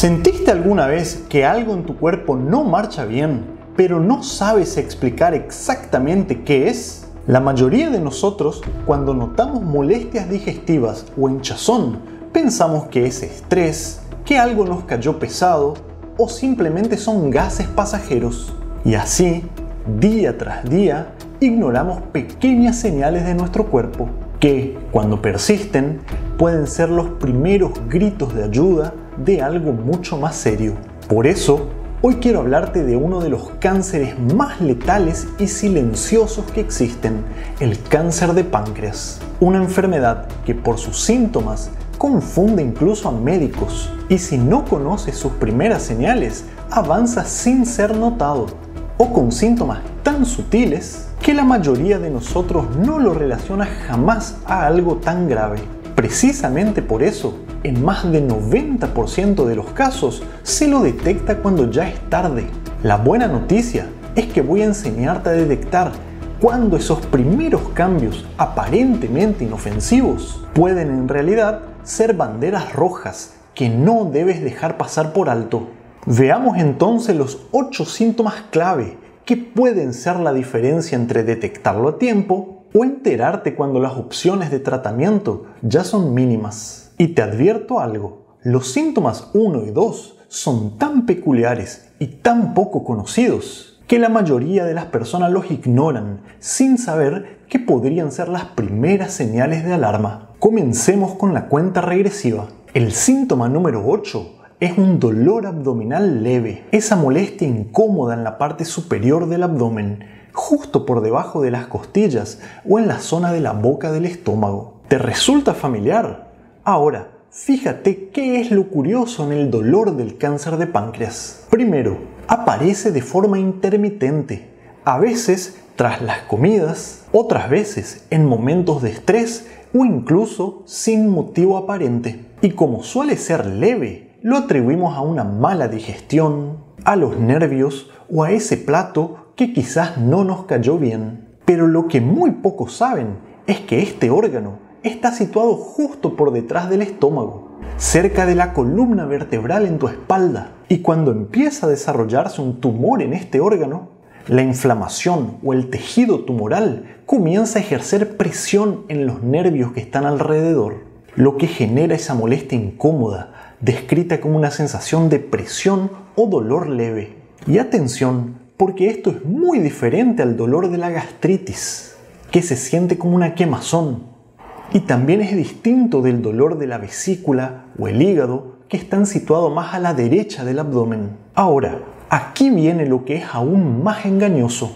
¿Sentiste alguna vez que algo en tu cuerpo no marcha bien, pero no sabes explicar exactamente qué es? La mayoría de nosotros, cuando notamos molestias digestivas o hinchazón, pensamos que es estrés, que algo nos cayó pesado o simplemente son gases pasajeros. Y así, día tras día, ignoramos pequeñas señales de nuestro cuerpo que, cuando persisten, pueden ser los primeros gritos de ayuda de algo mucho más serio. Por eso, hoy quiero hablarte de uno de los cánceres más letales y silenciosos que existen, el cáncer de páncreas. Una enfermedad que por sus síntomas confunde incluso a médicos y si no conoces sus primeras señales, avanza sin ser notado o con síntomas tan sutiles que la mayoría de nosotros no lo relaciona jamás a algo tan grave. Precisamente por eso, en más del 90% de los casos, se lo detecta cuando ya es tarde. La buena noticia es que voy a enseñarte a detectar cuándo esos primeros cambios aparentemente inofensivos pueden en realidad ser banderas rojas que no debes dejar pasar por alto. Veamos entonces los 8 síntomas clave que pueden ser la diferencia entre detectarlo a tiempo o enterarte cuando las opciones de tratamiento ya son mínimas. Y te advierto algo, los síntomas 1 y 2 son tan peculiares y tan poco conocidos que la mayoría de las personas los ignoran sin saber que podrían ser las primeras señales de alarma. Comencemos con la cuenta regresiva. El síntoma número 8 es un dolor abdominal leve, esa molestia incómoda en la parte superior del abdomen, justo por debajo de las costillas o en la zona de la boca del estómago. ¿Te resulta familiar? Ahora, fíjate qué es lo curioso en el dolor del cáncer de páncreas. Primero, aparece de forma intermitente, a veces tras las comidas, otras veces en momentos de estrés o incluso sin motivo aparente. Y como suele ser leve, lo atribuimos a una mala digestión, a los nervios o a ese plato que quizás no nos cayó bien. Pero lo que muy pocos saben es que este órgano está situado justo por detrás del estómago, cerca de la columna vertebral en tu espalda. Y cuando empieza a desarrollarse un tumor en este órgano, la inflamación o el tejido tumoral comienza a ejercer presión en los nervios que están alrededor, lo que genera esa molestia incómoda, descrita como una sensación de presión o dolor leve. Y atención, porque esto es muy diferente al dolor de la gastritis, que se siente como una quemazón. Y también es distinto del dolor de la vesícula o el hígado, que están situados más a la derecha del abdomen. Ahora, aquí viene lo que es aún más engañoso.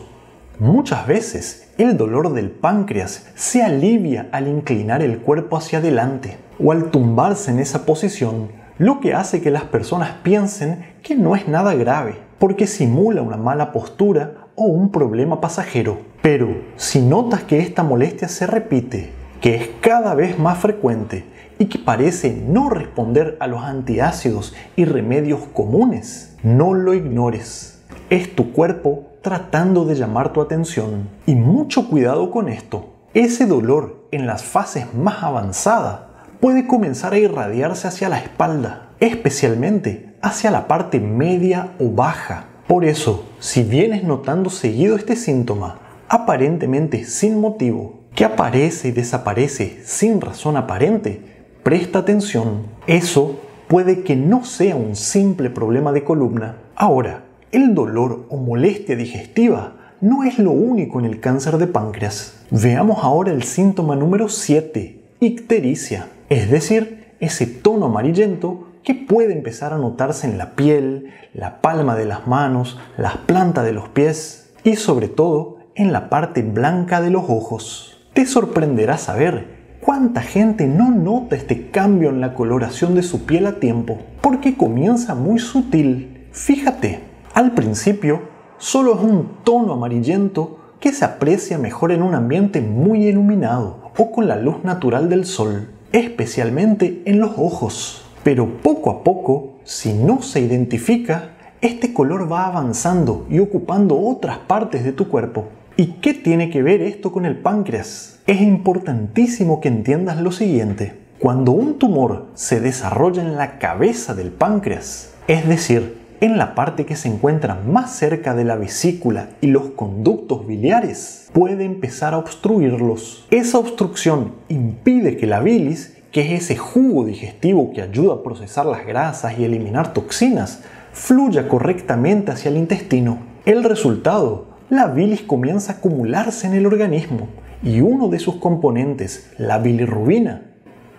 Muchas veces el dolor del páncreas se alivia al inclinar el cuerpo hacia adelante o al tumbarse en esa posición, lo que hace que las personas piensen que no es nada grave, porque simula una mala postura o un problema pasajero. Pero si notas que esta molestia se repite, que es cada vez más frecuente y que parece no responder a los antiácidos y remedios comunes, no lo ignores. Es tu cuerpo tratando de llamar tu atención. Y mucho cuidado con esto. Ese dolor en las fases más avanzadas puede comenzar a irradiarse hacia la espalda, especialmente hacia la parte media o baja. Por eso, si vienes notando seguido este síntoma, aparentemente sin motivo, que aparece y desaparece sin razón aparente, presta atención. Eso puede que no sea un simple problema de columna. Ahora, el dolor o molestia digestiva no es lo único en el cáncer de páncreas. Veamos ahora el síntoma número 7, ictericia, es decir, ese tono amarillento que puede empezar a notarse en la piel, la palma de las manos, las plantas de los pies y sobre todo en la parte blanca de los ojos. Te sorprenderá saber cuánta gente no nota este cambio en la coloración de su piel a tiempo, porque comienza muy sutil. Fíjate, al principio solo es un tono amarillento que se aprecia mejor en un ambiente muy iluminado o con la luz natural del sol, especialmente en los ojos. Pero poco a poco, si no se identifica, este color va avanzando y ocupando otras partes de tu cuerpo. ¿Y qué tiene que ver esto con el páncreas? Es importantísimo que entiendas lo siguiente. Cuando un tumor se desarrolla en la cabeza del páncreas, es decir, en la parte que se encuentra más cerca de la vesícula y los conductos biliares, puede empezar a obstruirlos. Esa obstrucción impide que la bilis, que es ese jugo digestivo que ayuda a procesar las grasas y eliminar toxinas, fluya correctamente hacia el intestino. El resultado, la bilis comienza a acumularse en el organismo y uno de sus componentes, la bilirrubina,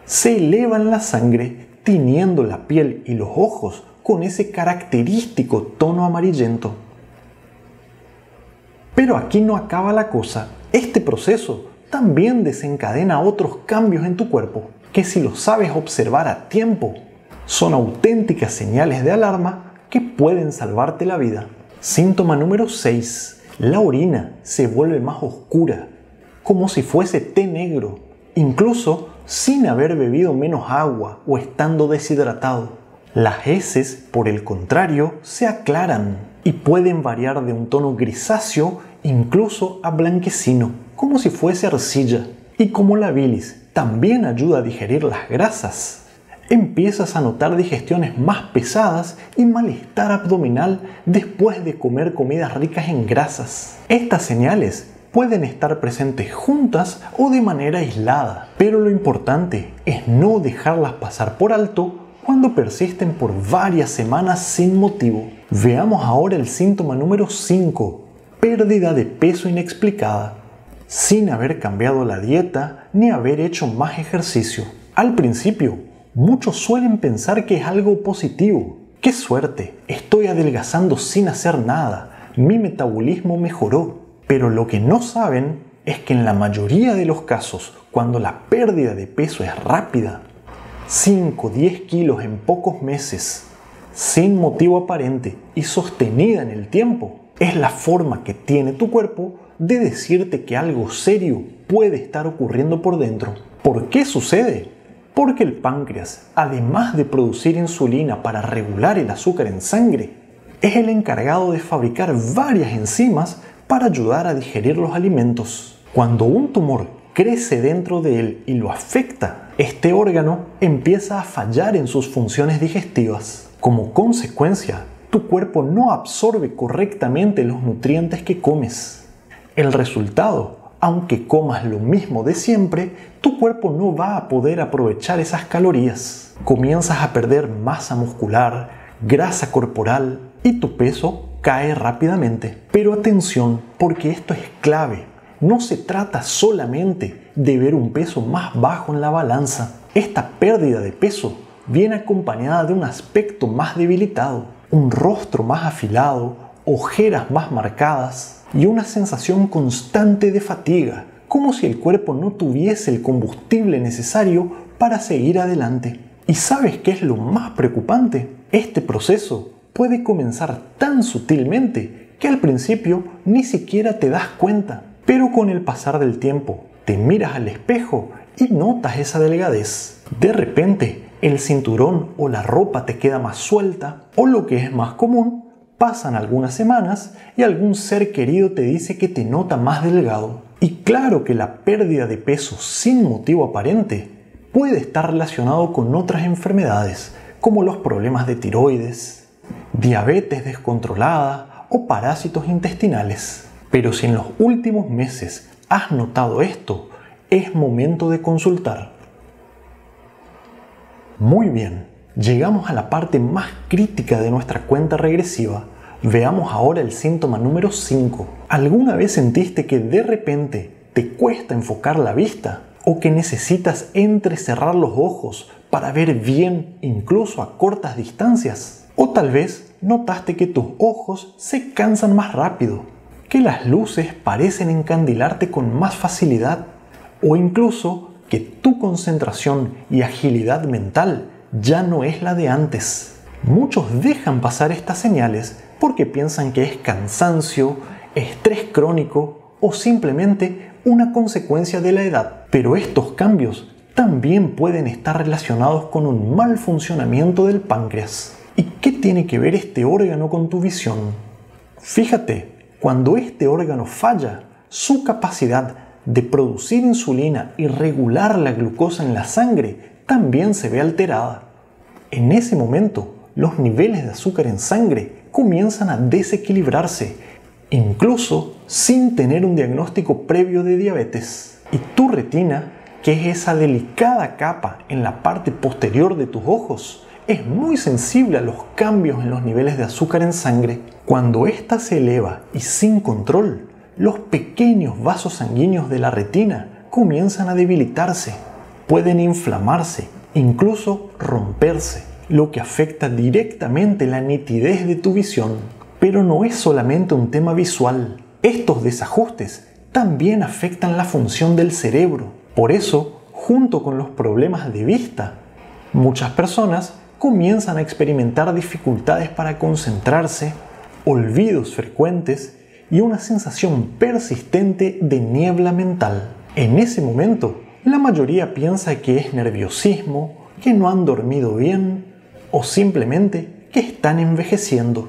se eleva en la sangre, tiñendo la piel y los ojos con ese característico tono amarillento. Pero aquí no acaba la cosa. Este proceso también desencadena otros cambios en tu cuerpo, que si los sabes observar a tiempo, son auténticas señales de alarma que pueden salvarte la vida. Síntoma número 6. La orina se vuelve más oscura, como si fuese té negro, incluso sin haber bebido menos agua o estando deshidratado. Las heces, por el contrario, se aclaran y pueden variar de un tono grisáceo incluso a blanquecino, como si fuese arcilla. Y como la bilis también ayuda a digerir las grasas, empiezas a notar digestiones más pesadas y malestar abdominal después de comer comidas ricas en grasas. Estas señales pueden estar presentes juntas o de manera aislada, pero lo importante es no dejarlas pasar por alto cuando persisten por varias semanas sin motivo. Veamos ahora el síntoma número 5, pérdida de peso inexplicada, sin haber cambiado la dieta ni haber hecho más ejercicio. Al principio, muchos suelen pensar que es algo positivo. ¡Qué suerte! Estoy adelgazando sin hacer nada, mi metabolismo mejoró. Pero lo que no saben es que en la mayoría de los casos, cuando la pérdida de peso es rápida, 5-10 kilos en pocos meses, sin motivo aparente y sostenida en el tiempo, es la forma que tiene tu cuerpo de decirte que algo serio puede estar ocurriendo por dentro. ¿Por qué sucede? Porque el páncreas, además de producir insulina para regular el azúcar en sangre, es el encargado de fabricar varias enzimas para ayudar a digerir los alimentos. Cuando un tumor crece dentro de él y lo afecta, este órgano empieza a fallar en sus funciones digestivas. Como consecuencia, tu cuerpo no absorbe correctamente los nutrientes que comes. El resultado, aunque comas lo mismo de siempre, tu cuerpo no va a poder aprovechar esas calorías. Comienzas a perder masa muscular, grasa corporal y tu peso cae rápidamente. Pero atención, porque esto es clave. No se trata solamente de ver un peso más bajo en la balanza. Esta pérdida de peso viene acompañada de un aspecto más debilitado, un rostro más afilado, ojeras más marcadas y una sensación constante de fatiga, como si el cuerpo no tuviese el combustible necesario para seguir adelante. ¿Y sabes qué es lo más preocupante? Este proceso puede comenzar tan sutilmente que al principio ni siquiera te das cuenta. Pero con el pasar del tiempo, te miras al espejo y notas esa delgadez. De repente, el cinturón o la ropa te queda más suelta, o lo que es más común, pasan algunas semanas y algún ser querido te dice que te nota más delgado. Y claro que la pérdida de peso sin motivo aparente puede estar relacionado con otras enfermedades, como los problemas de tiroides, diabetes descontrolada o parásitos intestinales. Pero si en los últimos meses has notado esto, es momento de consultar. Muy bien, llegamos a la parte más crítica de nuestra cuenta regresiva. Veamos ahora el síntoma número 5. ¿Alguna vez sentiste que de repente te cuesta enfocar la vista? ¿O que necesitas entrecerrar los ojos para ver bien incluso a cortas distancias? ¿O tal vez notaste que tus ojos se cansan más rápido? ¿Que las luces parecen encandilarte con más facilidad? ¿O incluso que tu concentración y agilidad mental ya no es la de antes? Muchos dejan pasar estas señales porque piensan que es cansancio, estrés crónico o simplemente una consecuencia de la edad. Pero estos cambios también pueden estar relacionados con un mal funcionamiento del páncreas. ¿Y qué tiene que ver este órgano con tu visión? Fíjate, cuando este órgano falla, su capacidad de producir insulina y regular la glucosa en la sangre también se ve alterada. En ese momento, los niveles de azúcar en sangre comienzan a desequilibrarse, incluso sin tener un diagnóstico previo de diabetes. Y tu retina, que es esa delicada capa en la parte posterior de tus ojos, es muy sensible a los cambios en los niveles de azúcar en sangre. Cuando ésta se eleva y sin control, los pequeños vasos sanguíneos de la retina comienzan a debilitarse, pueden inflamarse, incluso romperse, lo que afecta directamente la nitidez de tu visión. Pero no es solamente un tema visual. Estos desajustes también afectan la función del cerebro. Por eso, junto con los problemas de vista, muchas personas comienzan a experimentar dificultades para concentrarse, olvidos frecuentes y una sensación persistente de niebla mental. En ese momento, la mayoría piensa que es nerviosismo, que no han dormido bien o simplemente que están envejeciendo.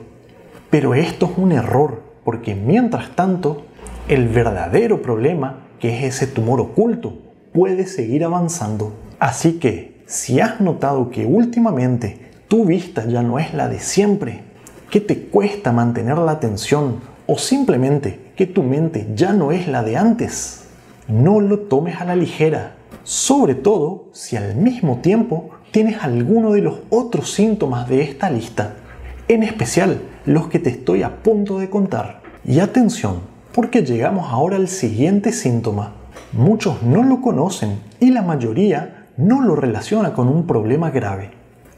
Pero esto es un error, porque mientras tanto, el verdadero problema, que es ese tumor oculto, puede seguir avanzando. Así que, si has notado que últimamente tu vista ya no es la de siempre, que te cuesta mantener la atención o simplemente que tu mente ya no es la de antes, no lo tomes a la ligera, sobre todo si al mismo tiempo tienes alguno de los otros síntomas de esta lista, en especial los que te estoy a punto de contar. Y atención, porque llegamos ahora al siguiente síntoma. Muchos no lo conocen y la mayoría no lo relaciona con un problema grave.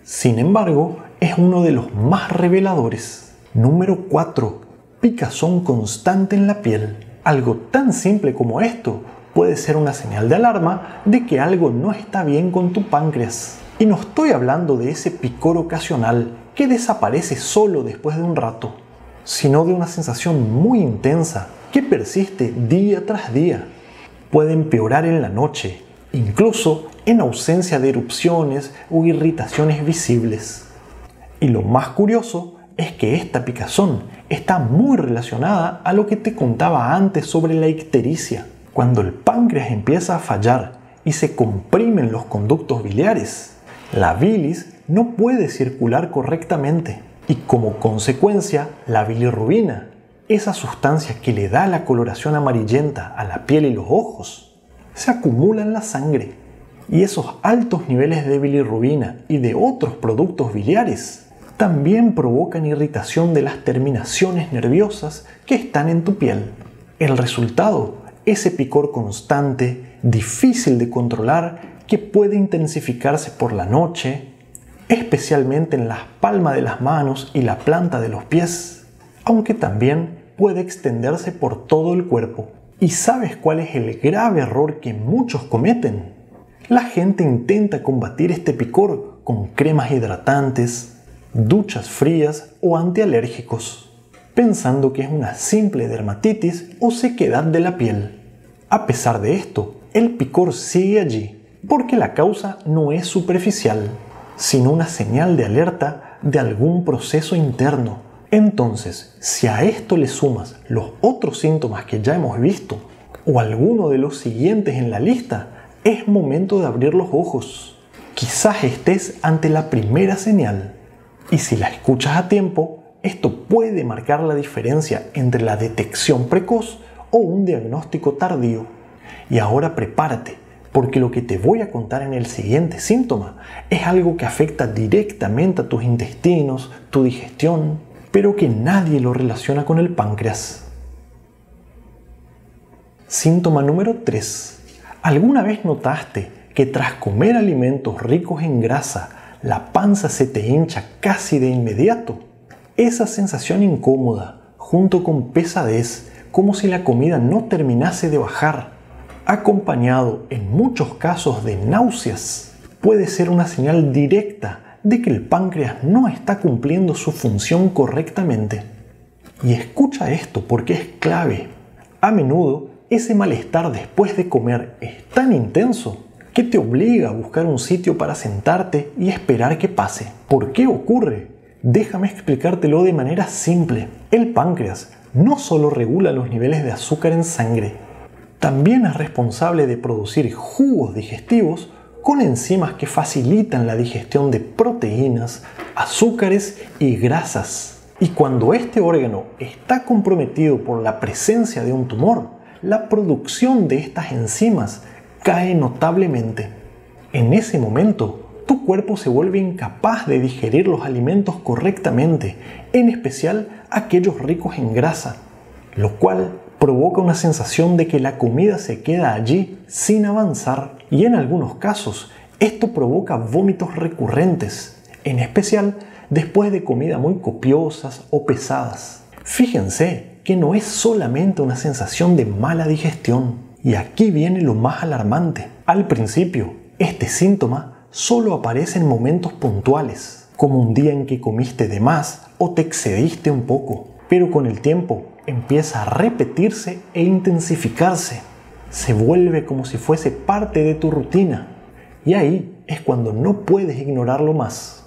Sin embargo, es uno de los más reveladores. Número 4. Picazón constante en la piel. Algo tan simple como esto puede ser una señal de alarma de que algo no está bien con tu páncreas. Y no estoy hablando de ese picor ocasional que desaparece solo después de un rato, sino de una sensación muy intensa que persiste día tras día. Puede empeorar en la noche, incluso en ausencia de erupciones o irritaciones visibles. Y lo más curioso es que esta picazón está muy relacionada a lo que te contaba antes sobre la ictericia. Cuando el páncreas empieza a fallar y se comprimen los conductos biliares, la bilis no puede circular correctamente y como consecuencia la bilirrubina, esa sustancia que le da la coloración amarillenta a la piel y los ojos, se acumula en la sangre y esos altos niveles de bilirrubina y de otros productos biliares también provocan irritación de las terminaciones nerviosas que están en tu piel. El resultado, ese picor constante, difícil de controlar, que puede intensificarse por la noche, especialmente en las palmas de las manos y la planta de los pies, aunque también puede extenderse por todo el cuerpo. ¿Y sabes cuál es el grave error que muchos cometen? La gente intenta combatir este picor con cremas hidratantes, duchas frías o antialérgicos, pensando que es una simple dermatitis o sequedad de la piel. A pesar de esto, el picor sigue allí, porque la causa no es superficial, sino una señal de alerta de algún proceso interno. Entonces, si a esto le sumas los otros síntomas que ya hemos visto, o alguno de los siguientes en la lista, es momento de abrir los ojos. Quizás estés ante la primera señal, y si la escuchas a tiempo, esto puede marcar la diferencia entre la detección precoz o un diagnóstico tardío. Y ahora prepárate, porque lo que te voy a contar en el siguiente síntoma es algo que afecta directamente a tus intestinos, tu digestión, pero que nadie lo relaciona con el páncreas. Síntoma número 3. ¿Alguna vez notaste que tras comer alimentos ricos en grasa, la panza se te hincha casi de inmediato? Esa sensación incómoda, junto con pesadez, como si la comida no terminase de bajar, acompañado en muchos casos de náuseas, puede ser una señal directa de que el páncreas no está cumpliendo su función correctamente. Y escucha esto porque es clave. A menudo ese malestar después de comer es tan intenso que te obliga a buscar un sitio para sentarte y esperar que pase. ¿Por qué ocurre? Déjame explicártelo de manera simple. El páncreas no solo regula los niveles de azúcar en sangre, también es responsable de producir jugos digestivos con enzimas que facilitan la digestión de proteínas, azúcares y grasas. Y cuando este órgano está comprometido por la presencia de un tumor, la producción de estas enzimas cae notablemente. En ese momento, tu cuerpo se vuelve incapaz de digerir los alimentos correctamente, en especial aquellos ricos en grasa, lo cual provoca una sensación de que la comida se queda allí sin avanzar, y en algunos casos esto provoca vómitos recurrentes, en especial después de comida muy copiosas o pesadas. Fíjense que no es solamente una sensación de mala digestión, y aquí viene lo más alarmante. Al principio, este síntoma solo aparece en momentos puntuales, como un día en que comiste de más o te excediste un poco, pero con el tiempo empieza a repetirse e intensificarse. Se vuelve como si fuese parte de tu rutina, y ahí es cuando no puedes ignorarlo más.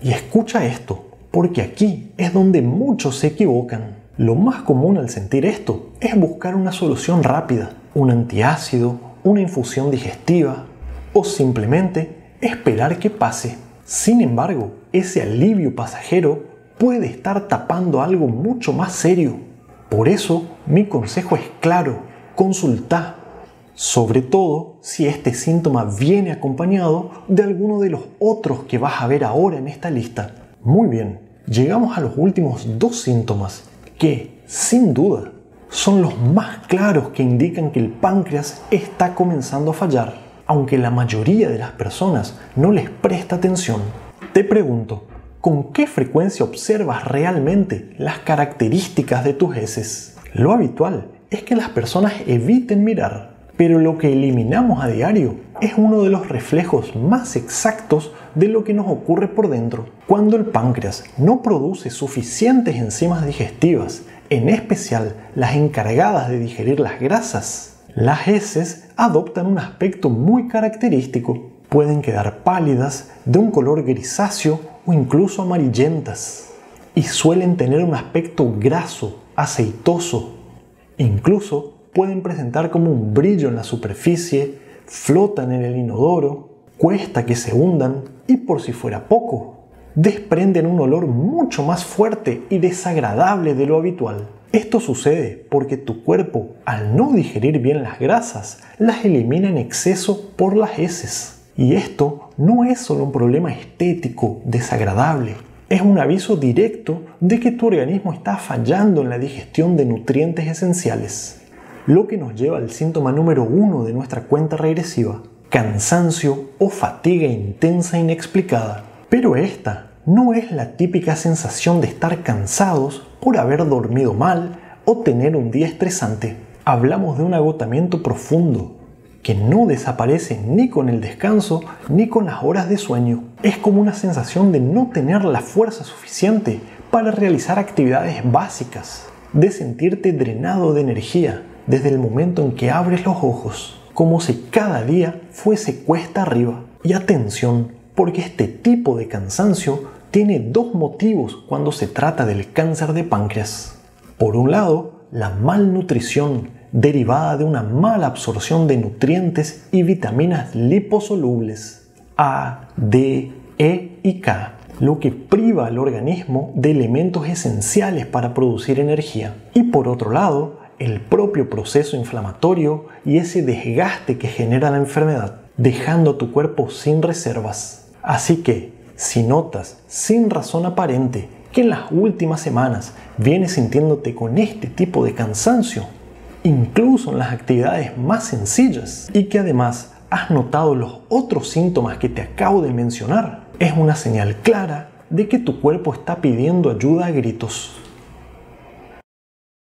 Y escucha esto, porque aquí es donde muchos se equivocan. Lo más común al sentir esto es buscar una solución rápida, un antiácido, una infusión digestiva o simplemente esperar que pase. Sin embargo, ese alivio pasajero puede estar tapando algo mucho más serio. Por eso, mi consejo es claro: consulta, sobre todo si este síntoma viene acompañado de alguno de los otros que vas a ver ahora en esta lista. Muy bien, llegamos a los últimos dos síntomas que, sin duda, son los más claros que indican que el páncreas está comenzando a fallar, aunque la mayoría de las personas no les presta atención. Te pregunto, ¿con qué frecuencia observas realmente las características de tus heces? Lo habitual es que las personas eviten mirar, pero lo que eliminamos a diario es uno de los reflejos más exactos de lo que nos ocurre por dentro. Cuando el páncreas no produce suficientes enzimas digestivas, en especial las encargadas de digerir las grasas, las heces adoptan un aspecto muy característico. Pueden quedar pálidas, de un color grisáceo o incluso amarillentas, y suelen tener un aspecto graso, aceitoso. Incluso pueden presentar como un brillo en la superficie, flotan en el inodoro, cuesta que se hundan y, por si fuera poco, desprenden un olor mucho más fuerte y desagradable de lo habitual. Esto sucede porque tu cuerpo, al no digerir bien las grasas, las elimina en exceso por las heces. Y esto no es solo un problema estético desagradable, es un aviso directo de que tu organismo está fallando en la digestión de nutrientes esenciales. Lo que nos lleva al síntoma número 1 de nuestra cuenta regresiva: cansancio o fatiga intensa inexplicada. Pero esta no es la típica sensación de estar cansados por haber dormido mal o tener un día estresante. Hablamos de un agotamiento profundo que no desaparece ni con el descanso ni con las horas de sueño. Es como una sensación de no tener la fuerza suficiente para realizar actividades básicas, de sentirte drenado de energía desde el momento en que abres los ojos, como si cada día fuese cuesta arriba. Y atención, porque este tipo de cansancio tiene dos motivos cuando se trata del cáncer de páncreas. Por un lado, la malnutrición, derivada de una mala absorción de nutrientes y vitaminas liposolubles A, D, E y K, lo que priva al organismo de elementos esenciales para producir energía. Y por otro lado, el propio proceso inflamatorio y ese desgaste que genera la enfermedad, dejando a tu cuerpo sin reservas. Así que, si notas sin razón aparente que en las últimas semanas vienes sintiéndote con este tipo de cansancio, incluso en las actividades más sencillas, y que además has notado los otros síntomas que te acabo de mencionar, es una señal clara de que tu cuerpo está pidiendo ayuda a gritos.